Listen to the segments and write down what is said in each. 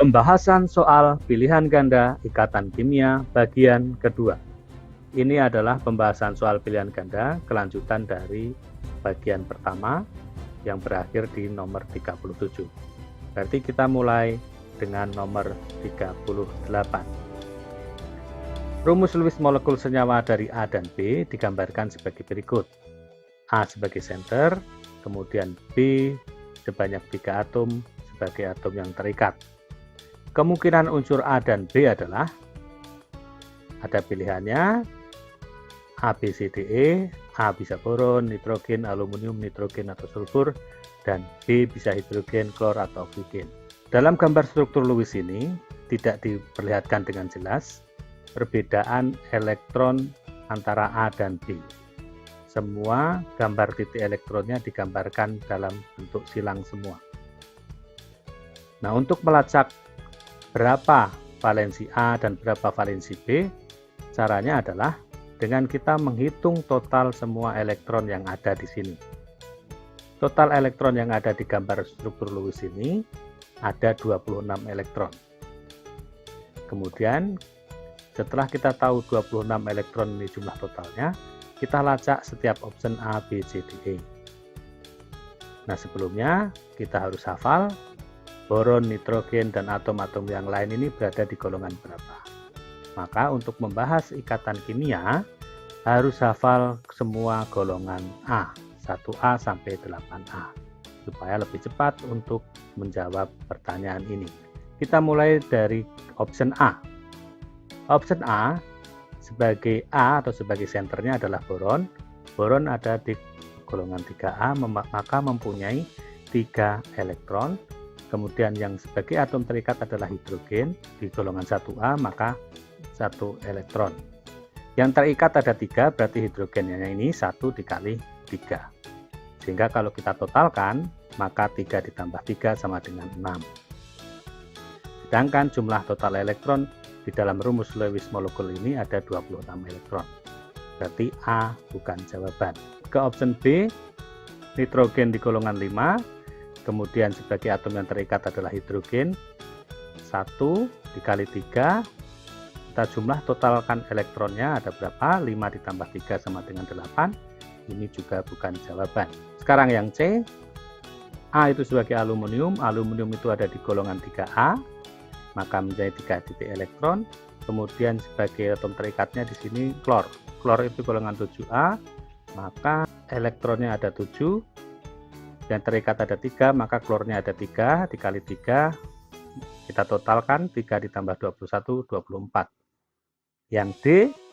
Pembahasan soal pilihan ganda ikatan kimia bagian kedua. Ini adalah pembahasan soal pilihan ganda kelanjutan dari bagian pertama yang berakhir di nomor 37. Berarti kita mulai dengan nomor 38. Rumus Lewis molekul senyawa dari A dan B digambarkan sebagai berikut. A sebagai senter, kemudian B sebanyak 3 atom sebagai atom yang terikat. Kemungkinan unsur A dan B adalah, ada pilihannya A, B, C, D, E. A bisa boron, nitrogen, aluminium, nitrogen atau sulfur, dan B bisa hidrogen, klor atau oksigen. Dalam gambar struktur Lewis ini tidak diperlihatkan dengan jelas perbedaan elektron antara A dan B. Semua gambar titik elektronnya digambarkan dalam bentuk silang semua. Nah, untuk melacak berapa valensi A dan berapa valensi B, caranya adalah dengan kita menghitung total semua elektron yang ada di sini. Total elektron yang ada di gambar struktur Lewis ini ada 26 elektron. Kemudian setelah kita tahu 26 elektron ini jumlah totalnya, kita lacak setiap option A, B, C, D, E. Nah, sebelumnya kita harus hafal boron, nitrogen, dan atom-atom yang lain ini berada di golongan berapa. Maka untuk membahas ikatan kimia, harus hafal semua golongan A, 1A sampai 8A, supaya lebih cepat untuk menjawab pertanyaan ini. Kita mulai dari option A. Option A, sebagai A atau sebagai senternya adalah boron. Boron ada di golongan 3A, maka mempunyai 3 elektron. Kemudian yang sebagai atom terikat adalah hidrogen di golongan 1A, maka 1 elektron. Yang terikat ada 3, berarti hidrogennya ini 1 dikali 3. Sehingga kalau kita totalkan, maka 3 ditambah 3 sama dengan 6. Sedangkan jumlah total elektron di dalam rumus Lewis molekul ini ada 26 elektron. Berarti A bukan jawaban. Ke option B, nitrogen di golongan 5. Kemudian sebagai atom yang terikat adalah hidrogen 1 dikali 3. Kita jumlah totalkan elektronnya ada berapa? 5 ditambah 3 sama dengan 8. Ini juga bukan jawaban. Sekarang yang C, A itu sebagai aluminium. Aluminium itu ada di golongan 3A, maka menjadi 3 titik elektron. Kemudian sebagai atom terikatnya di sini klor. Klor itu golongan 7A, maka elektronnya ada 7. Dan terikat ada 3, maka klornya ada 3 dikali 3, kita totalkan 3 ditambah 21, 24. Yang D,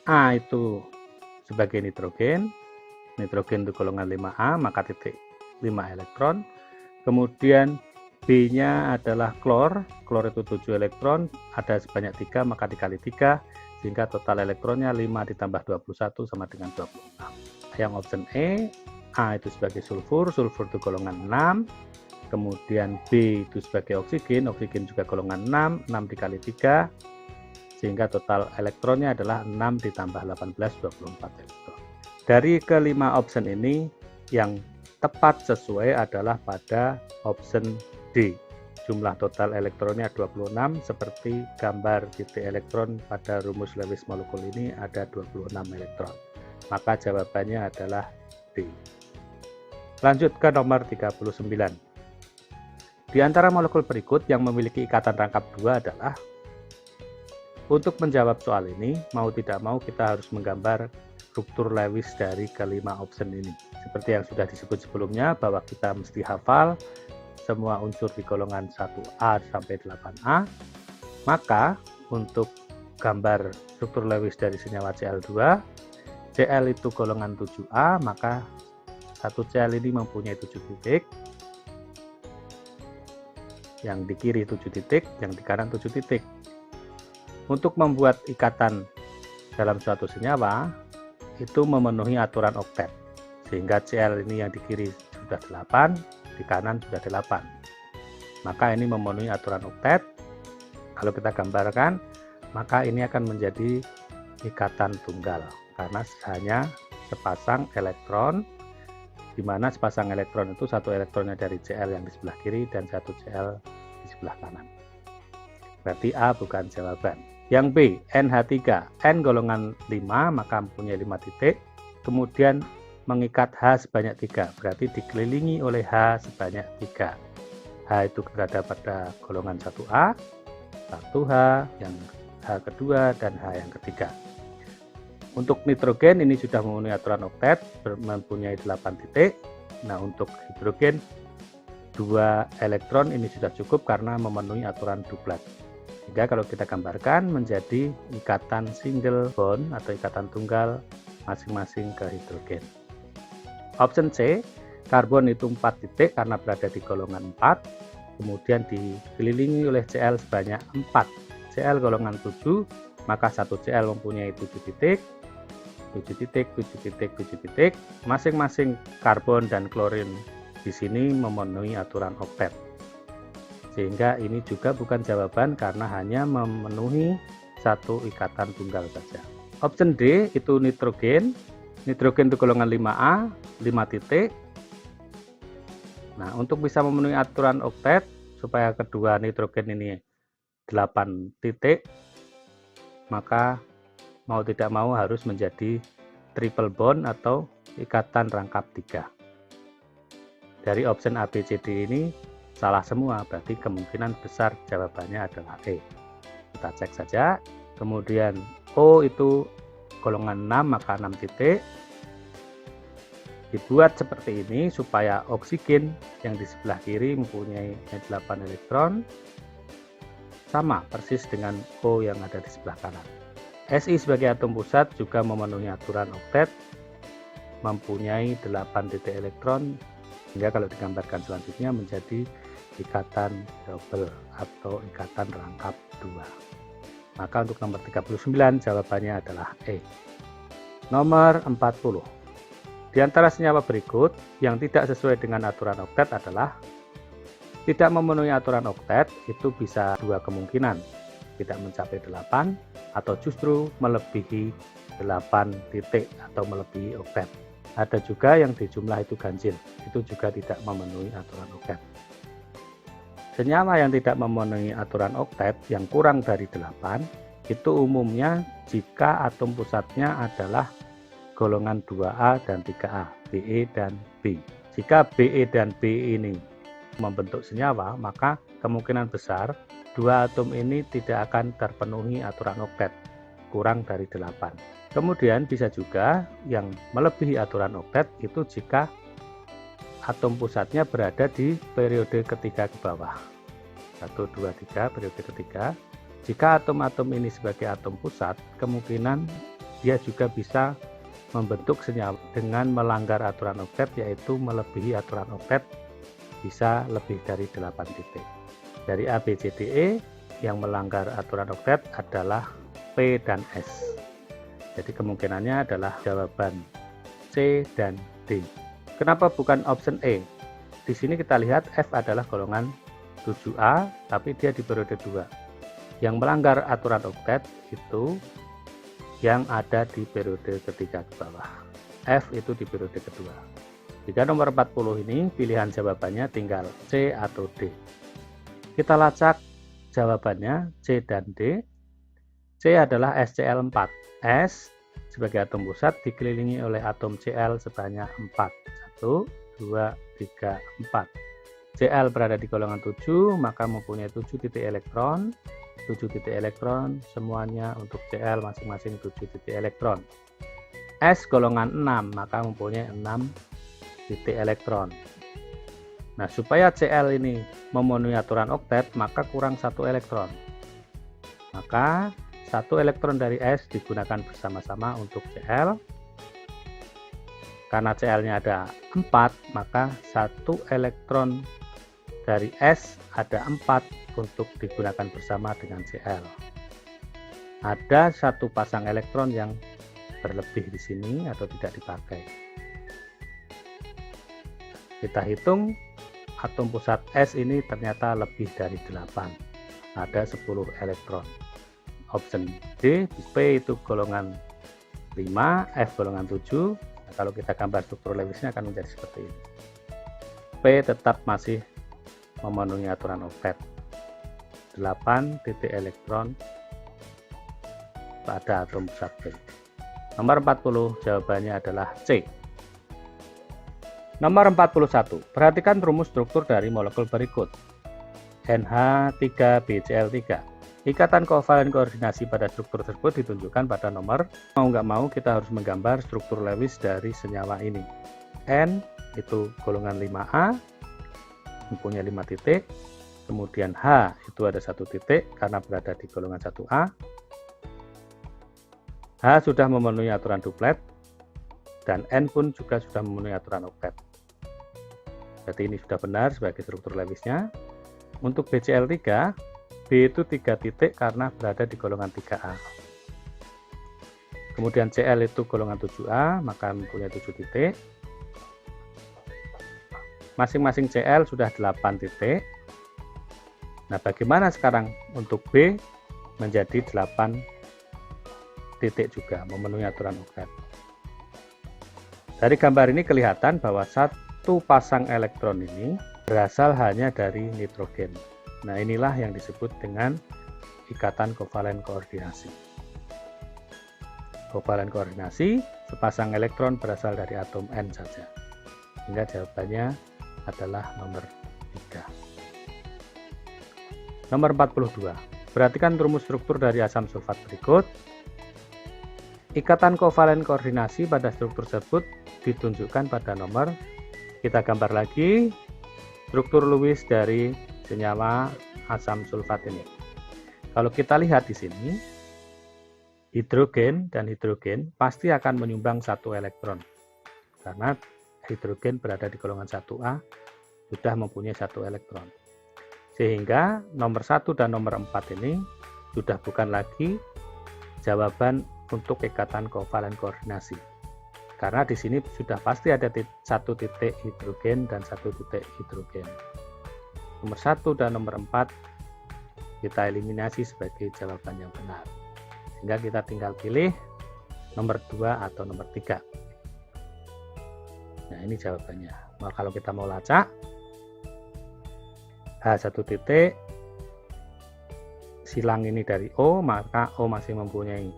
A itu sebagai nitrogen. Nitrogen itu golongan 5A, maka titik 5 elektron. Kemudian B-nya adalah klor. Klor itu 7 elektron, ada sebanyak 3, maka dikali 3, sehingga total elektronnya 5 ditambah 21 sama dengan 26. Yang option E, A itu sebagai sulfur. Sulfur itu golongan 6. Kemudian B itu sebagai oksigen. Oksigen juga golongan 6. 6 dikali 3, sehingga total elektronnya adalah 6 ditambah 18, 24 elektron. Dari kelima option ini, yang tepat sesuai adalah pada option D. Jumlah total elektronnya 26, seperti gambar titik elektron pada rumus Lewis molekul ini ada 26 elektron. Maka jawabannya adalah D. Lanjut ke nomor 39. Di antara molekul berikut yang memiliki ikatan rangkap 2 adalah, untuk menjawab soal ini, mau tidak mau kita harus menggambar struktur Lewis dari kelima option ini. Seperti yang sudah disebut sebelumnya, bahwa kita mesti hafal semua unsur di golongan 1A sampai 8A. Maka untuk gambar struktur Lewis dari senyawa Cl2, Cl itu golongan 7A, maka satu Cl ini mempunyai 7 titik. Yang di kiri 7 titik, yang di kanan 7 titik. Untuk membuat ikatan dalam suatu senyawa, itu memenuhi aturan oktet. Sehingga Cl ini yang di kiri sudah 8, di kanan sudah 8. Maka ini memenuhi aturan oktet. Kalau kita gambarkan, maka ini akan menjadi ikatan tunggal. Karena hanya sepasang elektron, di mana sepasang elektron itu satu elektronnya dari Cl yang di sebelah kiri dan satu Cl di sebelah kanan. Berarti A bukan jawaban. Yang B, NH3. N golongan 5 maka mempunyai 5 titik. Kemudian mengikat H sebanyak 3. Berarti dikelilingi oleh H sebanyak 3. H itu berada pada golongan 1A, 1H, yang H kedua, dan H yang ketiga. Untuk nitrogen ini sudah memenuhi aturan oktet, mempunyai 8 titik. Nah, untuk hidrogen 2 elektron ini sudah cukup karena memenuhi aturan duplet. Sehingga kalau kita gambarkan menjadi ikatan single bond atau ikatan tunggal masing-masing ke hidrogen. Option C, karbon itu 4 titik karena berada di golongan 4, kemudian dikelilingi oleh Cl sebanyak 4. Cl golongan 7, maka 1 Cl mempunyai 7 titik, 7 titik, 7 titik, 7 titik. Masing-masing karbon dan klorin di sini memenuhi aturan oktet. Sehingga ini juga bukan jawaban karena hanya memenuhi satu ikatan tunggal saja. Option D itu nitrogen. Nitrogen itu golongan 5A, 5 titik. Nah, untuk bisa memenuhi aturan oktet supaya kedua nitrogen ini 8 titik, maka mau tidak mau harus menjadi triple bond atau ikatan rangkap 3. Dari option A, B, C, D ini salah semua, berarti kemungkinan besar jawabannya adalah E. Kita cek saja. Kemudian O itu golongan 6 maka 6 titik. Dibuat seperti ini supaya oksigen yang di sebelah kiri mempunyai 8 elektron, sama persis dengan O yang ada di sebelah kanan. Si sebagai atom pusat juga memenuhi aturan oktet, mempunyai 8 titik elektron, sehingga kalau digambarkan selanjutnya menjadi ikatan double atau ikatan rangkap 2. Maka untuk nomor 39 jawabannya adalah E. Nomor 40. Di antara senyawa berikut yang tidak sesuai dengan aturan oktet adalah tidak memenuhi aturan oktet, itu bisa 2 kemungkinan. Tidak mencapai 8 atau justru melebihi 8 titik atau melebihi oktet. Ada juga yang di jumlah itu ganjil, itu juga tidak memenuhi aturan oktet. Senyawa yang tidak memenuhi aturan oktet yang kurang dari 8 itu umumnya jika atom pusatnya adalah golongan 2A dan 3A, Be dan B. Jika Be dan B ini membentuk senyawa, maka kemungkinan besar dua atom ini tidak akan terpenuhi aturan oktet, kurang dari 8. Kemudian bisa juga yang melebihi aturan oktet itu jika atom pusatnya berada di periode ketiga ke bawah. 1, 2, 3, periode ketiga. Jika atom-atom ini sebagai atom pusat, kemungkinan dia juga bisa membentuk senyawa dengan melanggar aturan oktet, yaitu melebihi aturan oktet bisa lebih dari 8 titik. Dari A, B, C, D, E yang melanggar aturan oktet adalah P dan S. Jadi kemungkinannya adalah jawaban C dan D. Kenapa bukan option E? Di sini kita lihat F adalah golongan 7A, tapi dia di periode 2. Yang melanggar aturan oktet itu yang ada di periode ketiga ke bawah. F itu di periode kedua. Jika nomor 40 ini pilihan jawabannya tinggal C atau D. Kita lacak jawabannya C dan D. C adalah SCl4. S sebagai atom pusat dikelilingi oleh atom Cl sebanyak 4. 1, 2, 3, 4. Cl berada di golongan 7, maka mempunyai 7 titik elektron. 7 titik elektron, semuanya untuk Cl masing-masing 7 titik elektron. S golongan 6, maka mempunyai 6 titik elektron. Nah, supaya Cl ini memenuhi aturan oktet, maka kurang 1 elektron. Maka 1 elektron dari S digunakan bersama-sama untuk Cl. Karena Cl-nya ada 4, maka 1 elektron dari S ada 4 untuk digunakan bersama dengan Cl. Ada 1 pasang elektron yang berlebih di sini atau tidak dipakai. Kita hitung atom pusat S ini ternyata lebih dari 8. Ada 10 elektron. Option D, P itu golongan 5, F golongan 7. Nah, kalau kita gambar struktur Lewisnya akan menjadi seperti ini. P tetap masih memenuhi aturan oktet. 8 titik elektron pada atom zat B. Nomor 40 jawabannya adalah C. Nomor 41, perhatikan rumus struktur dari molekul berikut. NH3BCl3. Ikatan kovalen koordinasi pada struktur tersebut ditunjukkan pada nomor. Mau nggak mau kita harus menggambar struktur Lewis dari senyawa ini. N itu golongan 5A, mempunyai 5 titik. Kemudian H itu ada 1 titik karena berada di golongan 1A. H sudah memenuhi aturan duplet, dan N pun juga sudah memenuhi aturan oktet. Berarti ini sudah benar sebagai struktur Lewisnya. Untuk BCl3, B itu 3 titik karena berada di golongan 3A. Kemudian Cl itu golongan 7A, maka mempunyai 7 titik. Masing-masing Cl sudah 8 titik. Nah, bagaimana sekarang untuk B menjadi 8 titik juga, memenuhi aturan oktet. Dari gambar ini kelihatan bahwa satu pasang elektron ini berasal hanya dari nitrogen. Nah, inilah yang disebut dengan ikatan kovalen koordinasi. Kovalen koordinasi, sepasang elektron berasal dari atom N saja. Sehingga jawabannya adalah nomor 3. Nomor 42. Perhatikan rumus struktur dari asam sulfat berikut. Ikatan kovalen koordinasi pada struktur tersebut ditunjukkan pada nomor. Kita gambar lagi struktur Lewis dari senyawa asam sulfat ini. Kalau kita lihat di sini, hidrogen dan hidrogen pasti akan menyumbang 1 elektron. Karena hidrogen berada di golongan 1A sudah mempunyai 1 elektron. Sehingga nomor 1 dan nomor 4 ini sudah bukan lagi jawaban untuk ikatan kovalen koordinasi. Karena di sini sudah pasti ada 1 titik hidrogen dan 1 titik hidrogen. Nomor 1 dan nomor 4 kita eliminasi sebagai jawaban yang benar. Sehingga kita tinggal pilih nomor 2 atau nomor 3. Nah, ini jawabannya. Nah, kalau kita mau lacak, H1 titik, silang ini dari O, maka O masih mempunyai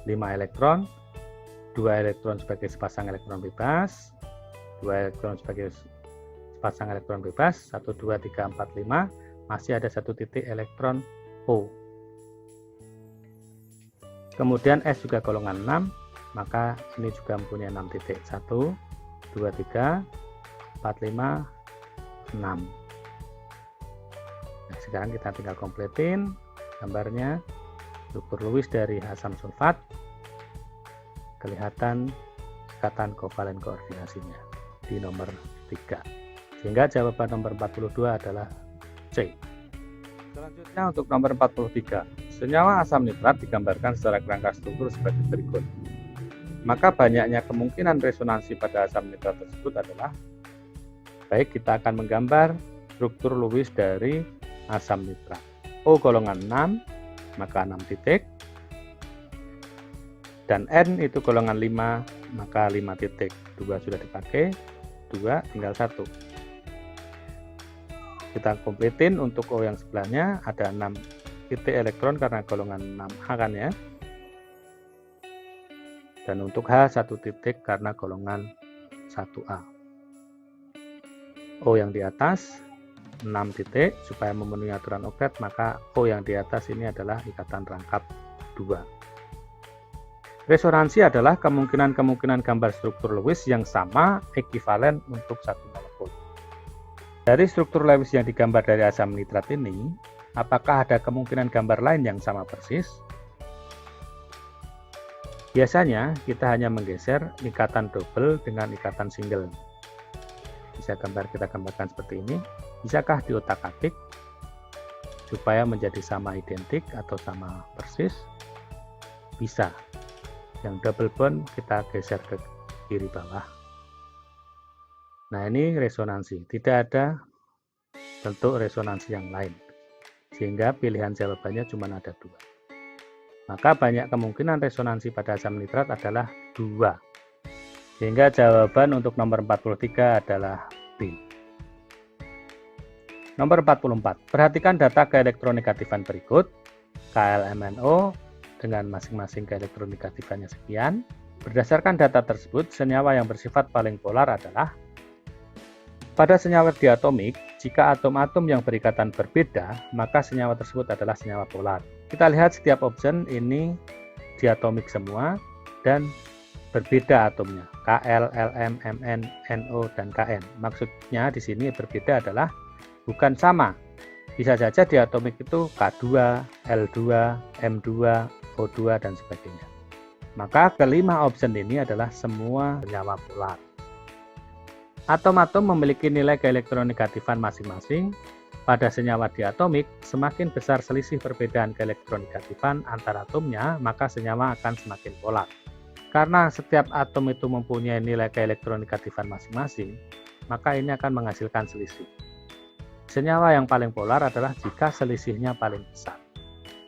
5 elektron, 2 elektron sebagai sepasang elektron bebas, 2 elektron sebagai sepasang elektron bebas, 1, 2, 3, 4, 5, masih ada 1 titik elektron O. Kemudian S juga golongan 6, maka ini juga mempunyai 6 titik, 1, 2, 3, 4, 5, 6. Nah, sekarang kita tinggal kompletin gambarnya. Struktur Lewis dari asam sulfat, kelihatan ikatan kovalen koordinasinya di nomor 3. Sehingga jawaban nomor 42 adalah C. Selanjutnya untuk nomor 43, senyawa asam nitrat digambarkan secara kerangka struktur sebagai berikut. Maka banyaknya kemungkinan resonansi pada asam nitrat tersebut adalah, baik, kita akan menggambar struktur Lewis dari asam nitrat. O golongan 6, maka 6 titik. Dan N itu golongan 5, maka 5 titik. 2 sudah dipakai, 2 tinggal 1. Kita kompletin untuk O yang sebelahnya, ada 6 titik elektron karena golongan 6A kan ya. Dan untuk H 1 titik karena golongan 1A. O yang di atas 6 titik, supaya memenuhi aturan oktet, maka O yang di atas ini adalah ikatan rangkap 2. Resonansi adalah kemungkinan-kemungkinan gambar struktur Lewis yang sama ekivalen untuk satu molekul. Dari struktur Lewis yang digambar dari asam nitrat ini, apakah ada kemungkinan gambar lain yang sama persis? Biasanya kita hanya menggeser ikatan double dengan ikatan single. Kita gambarkan seperti ini. Bisakah diotak-atik supaya menjadi sama identik atau sama persis? Bisa. Yang double bond kita geser ke kiri bawah. Nah, ini resonansi. Tidak ada bentuk resonansi yang lain. Sehingga pilihan jawabannya cuma ada 2. Maka banyak kemungkinan resonansi pada asam nitrat adalah 2. Sehingga jawaban untuk nomor 43 adalah B. Nomor 44. Perhatikan data keelektronegatifan berikut. KLMNO dengan masing-masing keelektronegatifannya sekian. Berdasarkan data tersebut, senyawa yang bersifat paling polar adalah pada senyawa diatomik, jika atom-atom yang berikatan berbeda, maka senyawa tersebut adalah senyawa polar. Kita lihat setiap option ini diatomik semua dan berbeda atomnya, Kl, Lm, Mn, No, dan Kn. Maksudnya di sini berbeda adalah bukan sama. Bisa saja diatomik itu K2, L2, M2, O2, dan sebagainya. Maka kelima option ini adalah semua senyawa polar. Atom-atom memiliki nilai keelektronegatifan masing-masing. Pada senyawa diatomik, semakin besar selisih perbedaan keelektronegatifan antara atomnya, maka senyawa akan semakin polar. Karena setiap atom itu mempunyai nilai keelektronegatifan masing-masing, maka ini akan menghasilkan selisih. Senyawa yang paling polar adalah jika selisihnya paling besar.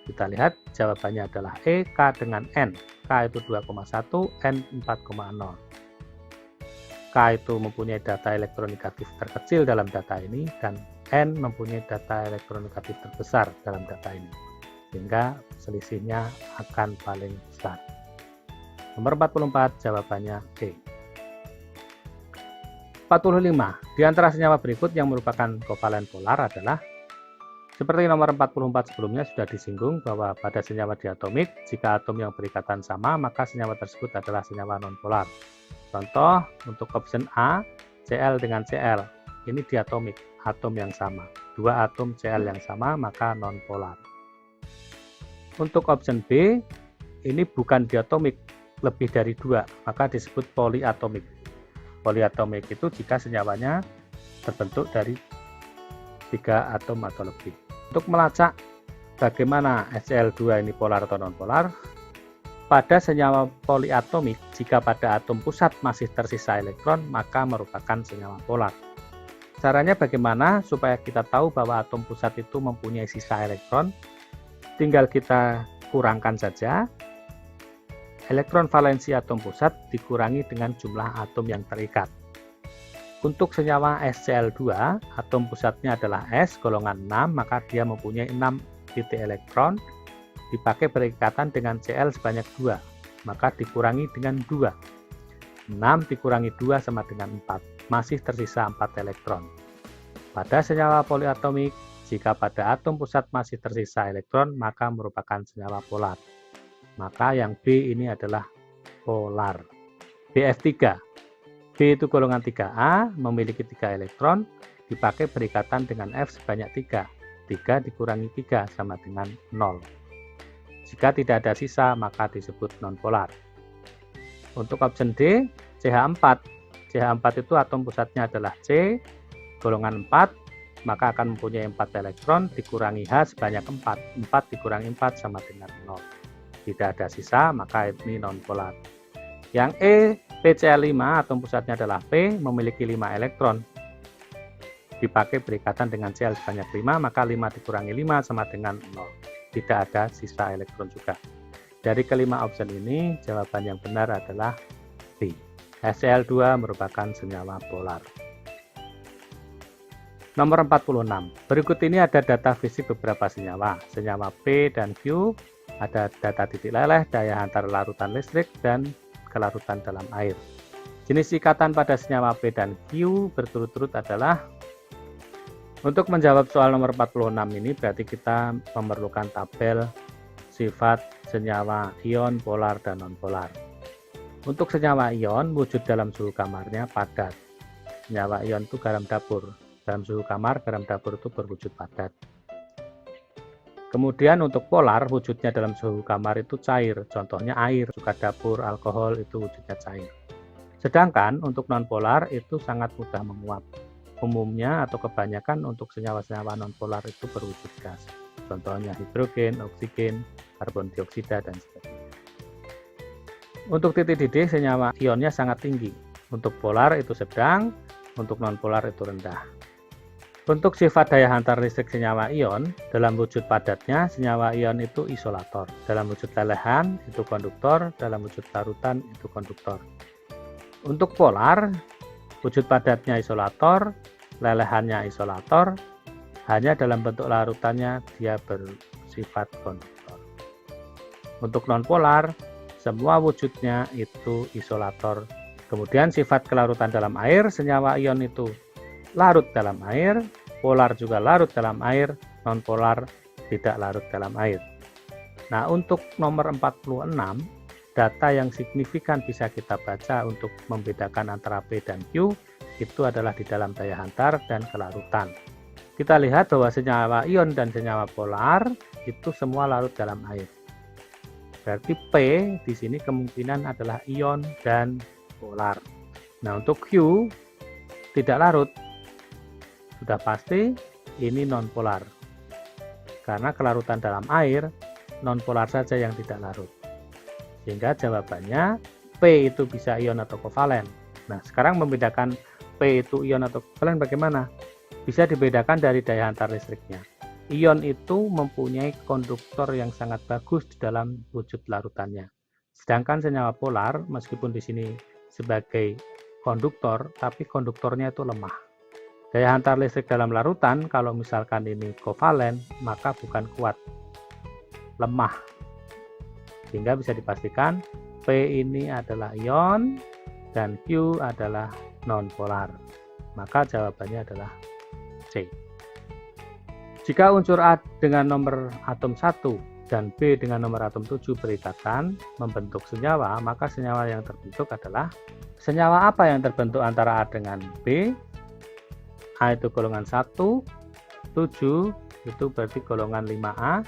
Kita lihat jawabannya adalah E, K dengan N. K itu 2,1, N 4,0. K itu mempunyai data elektronegatif terkecil dalam data ini, dan N mempunyai data elektronegatif terbesar dalam data ini, sehingga selisihnya akan paling besar. Nomor 44 jawabannya E. 45. Di antara senyawa berikut yang merupakan kovalen polar adalah, seperti nomor 44 sebelumnya sudah disinggung bahwa pada senyawa diatomik, jika atom yang berikatan sama, maka senyawa tersebut adalah senyawa nonpolar. Contoh untuk option A, Cl dengan Cl. Ini diatomik, atom yang sama. Dua atom Cl yang sama, maka nonpolar. Untuk option B, ini bukan diatomik, lebih dari dua, maka disebut poliatomik. Poliatomik itu jika senyawanya terbentuk dari 3 atom atau lebih. Untuk melacak bagaimana HCl2 ini polar atau nonpolar, pada senyawa poliatomik, jika pada atom pusat masih tersisa elektron, maka merupakan senyawa polar. Caranya bagaimana supaya kita tahu bahwa atom pusat itu mempunyai sisa elektron? Tinggal kita kurangkan saja. Elektron valensi atom pusat dikurangi dengan jumlah atom yang terikat. Untuk senyawa SCl2, atom pusatnya adalah S, golongan 6, maka dia mempunyai 6 titik elektron. Dipakai berikatan dengan Cl sebanyak 2, maka dikurangi dengan 2. 6 dikurangi 2 sama dengan 4, masih tersisa 4 elektron. Pada senyawa poliatomik, jika pada atom pusat masih tersisa elektron, maka merupakan senyawa polar. Maka yang B ini adalah polar. BF3. B itu golongan 3A, memiliki 3 elektron, dipakai berikatan dengan F sebanyak 3. 3 dikurangi 3 sama dengan 0. Jika tidak ada sisa, maka disebut nonpolar. Untuk option D, CH4. CH4 itu atom pusatnya adalah C, golongan 4, maka akan mempunyai 4 elektron, dikurangi H sebanyak 4. 4 dikurangi 4 sama dengan 0. Tidak ada sisa, maka ini nonpolar. Yang E, PCl5, atom pusatnya adalah P, memiliki 5 elektron. Dipakai berikatan dengan Cl sebanyak 5, maka 5 dikurangi 5 sama dengan 0. Tidak ada sisa elektron juga. Dari kelima option ini, jawaban yang benar adalah B. HCl2 merupakan senyawa polar. Nomor 46. Berikut ini ada data fisik beberapa senyawa. Senyawa P dan Q, ada data titik leleh, daya antar larutan listrik, dan kelarutan dalam air. Jenis ikatan pada senyawa P dan Q berturut-turut adalah, untuk menjawab soal nomor 46 ini berarti kita memerlukan tabel sifat senyawa ion polar dan nonpolar. Untuk senyawa ion, wujud dalam suhu kamarnya padat. Senyawa ion itu garam dapur. Dalam suhu kamar, garam dapur itu berwujud padat. Kemudian untuk polar, wujudnya dalam suhu kamar itu cair. Contohnya air, cuka dapur, alkohol itu wujudnya cair. Sedangkan untuk nonpolar itu sangat mudah menguap. Umumnya atau kebanyakan untuk senyawa-senyawa nonpolar itu berwujud gas. Contohnya hidrogen, oksigen, karbon dioksida, dan sebagainya. Untuk titik didih, senyawa ionnya sangat tinggi. Untuk polar itu sedang, untuk nonpolar itu rendah. Untuk sifat daya hantar listrik senyawa ion, dalam wujud padatnya, senyawa ion itu isolator. Dalam wujud lelehan, itu konduktor. Dalam wujud larutan, itu konduktor. Untuk polar, wujud padatnya isolator, lelehannya isolator, hanya dalam bentuk larutannya dia bersifat konduktor. Untuk nonpolar, semua wujudnya itu isolator. Kemudian sifat kelarutan dalam air, senyawa ion itu larut dalam air, polar juga larut dalam air, nonpolar tidak larut dalam air. Nah, untuk nomor 46, data yang signifikan bisa kita baca untuk membedakan antara P dan Q, itu adalah di dalam daya hantar dan kelarutan. Kita lihat bahwa senyawa ion dan senyawa polar itu semua larut dalam air. Berarti P di sini kemungkinan adalah ion dan polar. Nah, untuk Q tidak larut. Sudah pasti ini nonpolar. Karena kelarutan dalam air nonpolar saja yang tidak larut. Sehingga jawabannya P itu bisa ion atau kovalen. Nah, sekarang membedakan P itu ion atau kovalen bagaimana? Bisa dibedakan dari daya hantar listriknya. Ion itu mempunyai konduktor yang sangat bagus di dalam wujud larutannya. Sedangkan senyawa polar, meskipun di sini sebagai konduktor, tapi konduktornya itu lemah. Daya hantar listrik dalam larutan, kalau misalkan ini kovalen, maka bukan kuat, lemah. Sehingga bisa dipastikan P ini adalah ion dan Q adalah nonpolar. Maka jawabannya adalah C. Jika unsur A dengan nomor atom 1 dan B dengan nomor atom 7 berikatan membentuk senyawa, maka senyawa yang terbentuk adalah senyawa apa yang terbentuk antara A dengan B? A itu golongan 1, 7 itu berarti golongan 5A.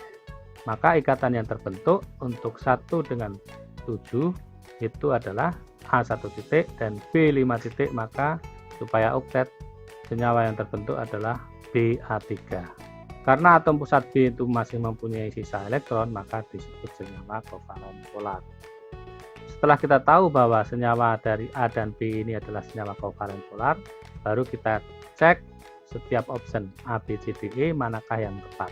Maka ikatan yang terbentuk untuk 1 dengan 7 itu adalah A1 titik dan B5 titik, maka supaya oktet senyawa yang terbentuk adalah Ba3. Karena atom pusat B itu masih mempunyai sisa elektron, maka disebut senyawa kovalen polar. Setelah kita tahu bahwa senyawa dari A dan B ini adalah senyawa kovalen polar, baru kita cek setiap option A, B, C, D, E manakah yang tepat.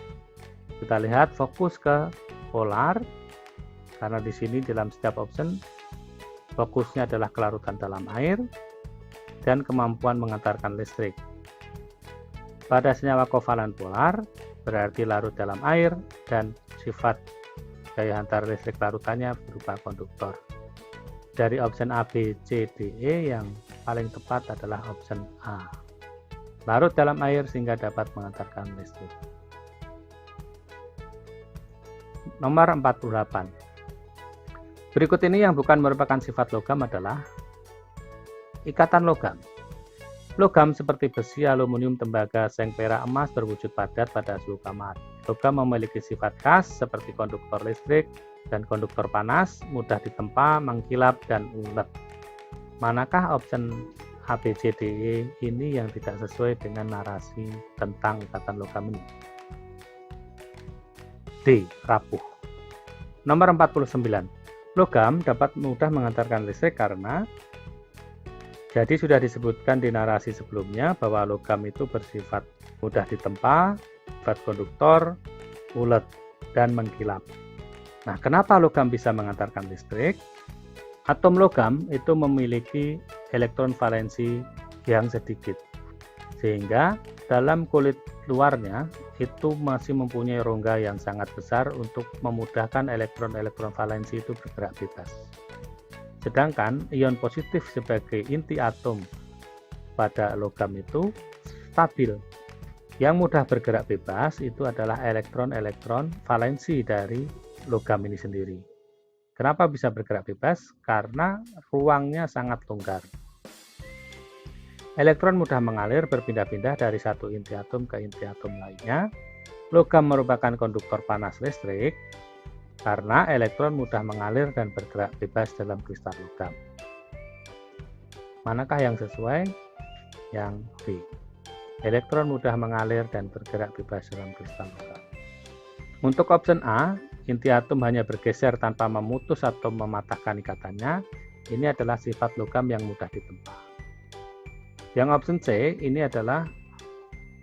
Kita lihat fokus ke polar, karena di sini dalam setiap option fokusnya adalah kelarutan dalam air dan kemampuan mengantarkan listrik. Pada senyawa kovalen polar berarti larut dalam air dan sifat daya hantar listrik larutannya berupa konduktor. Dari option A, B, C, D, E yang paling tepat adalah option A. Larut dalam air sehingga dapat mengantarkan listrik. Nomor 48. Berikut ini yang bukan merupakan sifat logam adalah ikatan logam. Logam seperti besi, aluminium, tembaga, seng, perak, emas berwujud padat pada suhu kamar. Logam memiliki sifat khas seperti konduktor listrik dan konduktor panas, mudah ditempa, mengkilap, dan ulet. Manakah option A, B, C, D, E ini yang tidak sesuai dengan narasi tentang ikatan logam ini? D. Rapuh. Nomor 49. Logam dapat mudah mengantarkan listrik karena jadi sudah disebutkan di narasi sebelumnya bahwa logam itu bersifat mudah ditempa, sifat konduktor, ulet, dan mengkilap. Nah, kenapa logam bisa mengantarkan listrik? Atom logam itu memiliki elektron valensi yang sedikit, sehingga dalam kulit luarnya itu masih mempunyai rongga yang sangat besar untuk memudahkan elektron-elektron valensi itu bergerak bebas. Sedangkan ion positif sebagai inti atom pada logam itu stabil. Yang mudah bergerak bebas itu adalah elektron-elektron valensi dari logam ini sendiri. Kenapa bisa bergerak bebas? Karena ruangnya sangat longgar. Elektron mudah mengalir berpindah-pindah dari satu inti atom ke inti atom lainnya. Logam merupakan konduktor panas listrik karena elektron mudah mengalir dan bergerak bebas dalam kristal logam. Manakah yang sesuai? Yang B. Elektron mudah mengalir dan bergerak bebas dalam kristal logam. Untuk option A, inti atom hanya bergeser tanpa memutus atau mematahkan ikatannya. Ini adalah sifat logam yang mudah ditempa. Yang option C, ini adalah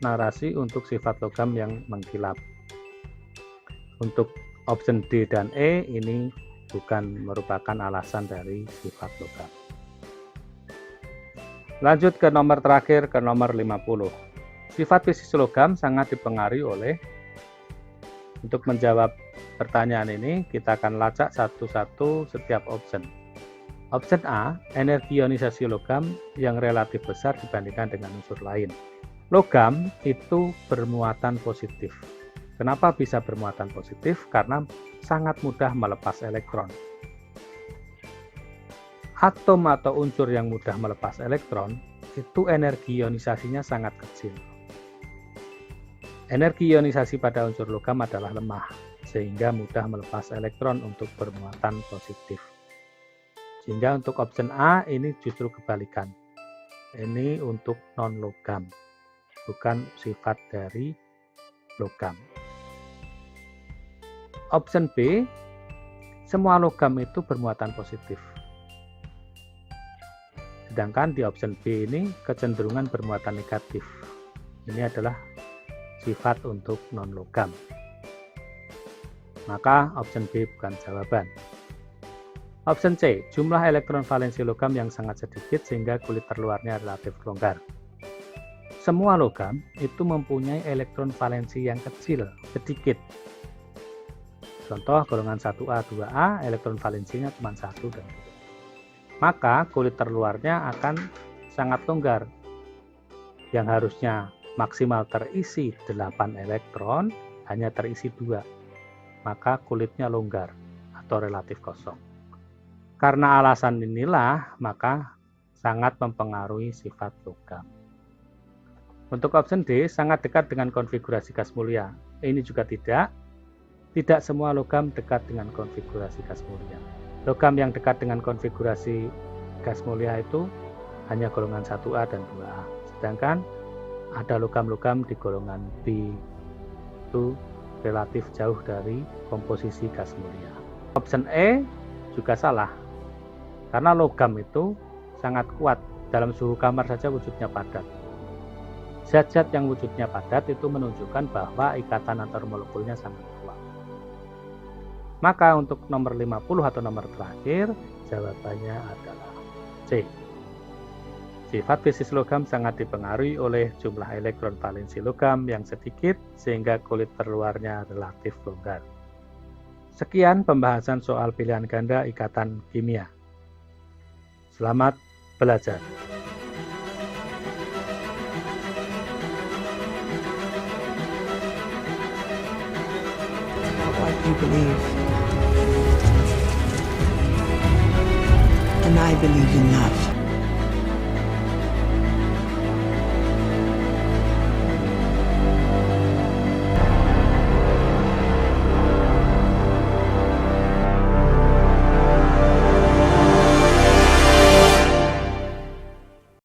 narasi untuk sifat logam yang mengkilap. Untuk option D dan E ini bukan merupakan alasan dari sifat logam. Lanjut ke nomor terakhir, ke nomor 50. Sifat fisik logam sangat dipengaruhi oleh. Untuk menjawab pertanyaan ini, kita akan lacak satu-satu setiap option. Option A, energi ionisasi logam yang relatif besar dibandingkan dengan unsur lain. Logam itu bermuatan positif. Kenapa bisa bermuatan positif? Karena sangat mudah melepas elektron. Atom atau unsur yang mudah melepas elektron, itu energi ionisasinya sangat kecil. Energi ionisasi pada unsur logam adalah lemah, sehingga mudah melepas elektron untuk bermuatan positif. Sehingga untuk option A ini justru kebalikan. Ini untuk non-logam, bukan sifat dari logam. Option B, semua logam itu bermuatan positif. Sedangkan di option B ini kecenderungan bermuatan negatif. Ini adalah sifat untuk non-logam. Maka option B bukan jawaban. Option C, jumlah elektron valensi logam yang sangat sedikit sehingga kulit terluarnya relatif longgar. Semua logam itu mempunyai elektron valensi yang kecil, sedikit. Contoh golongan 1A, 2A, elektron valensinya cuma 1 dan 2. Maka kulit terluarnya akan sangat longgar. Yang harusnya maksimal terisi 8 elektron, hanya terisi 2. Maka kulitnya longgar atau relatif kosong. Karena alasan inilah, maka sangat mempengaruhi sifat logam. Untuk option D, sangat dekat dengan konfigurasi gas mulia. Ini juga tidak. Tidak semua logam dekat dengan konfigurasi gas mulia. Logam yang dekat dengan konfigurasi gas mulia itu hanya golongan 1A dan 2A. Sedangkan ada logam-logam di golongan B itu relatif jauh dari komposisi gas mulia. Option E juga salah, karena logam itu sangat kuat, dalam suhu kamar saja wujudnya padat. Zat-zat yang wujudnya padat itu menunjukkan bahwa ikatan antar molekulnya sangat kuat. Maka untuk nomor 50 atau nomor terakhir, jawabannya adalah C. Sifat fisik logam sangat dipengaruhi oleh jumlah elektron valensi logam yang sedikit sehingga kulit terluarnya relatif longgar. Sekian pembahasan soal pilihan ganda ikatan kimia. Selamat belajar. What you believe. And I believe in love.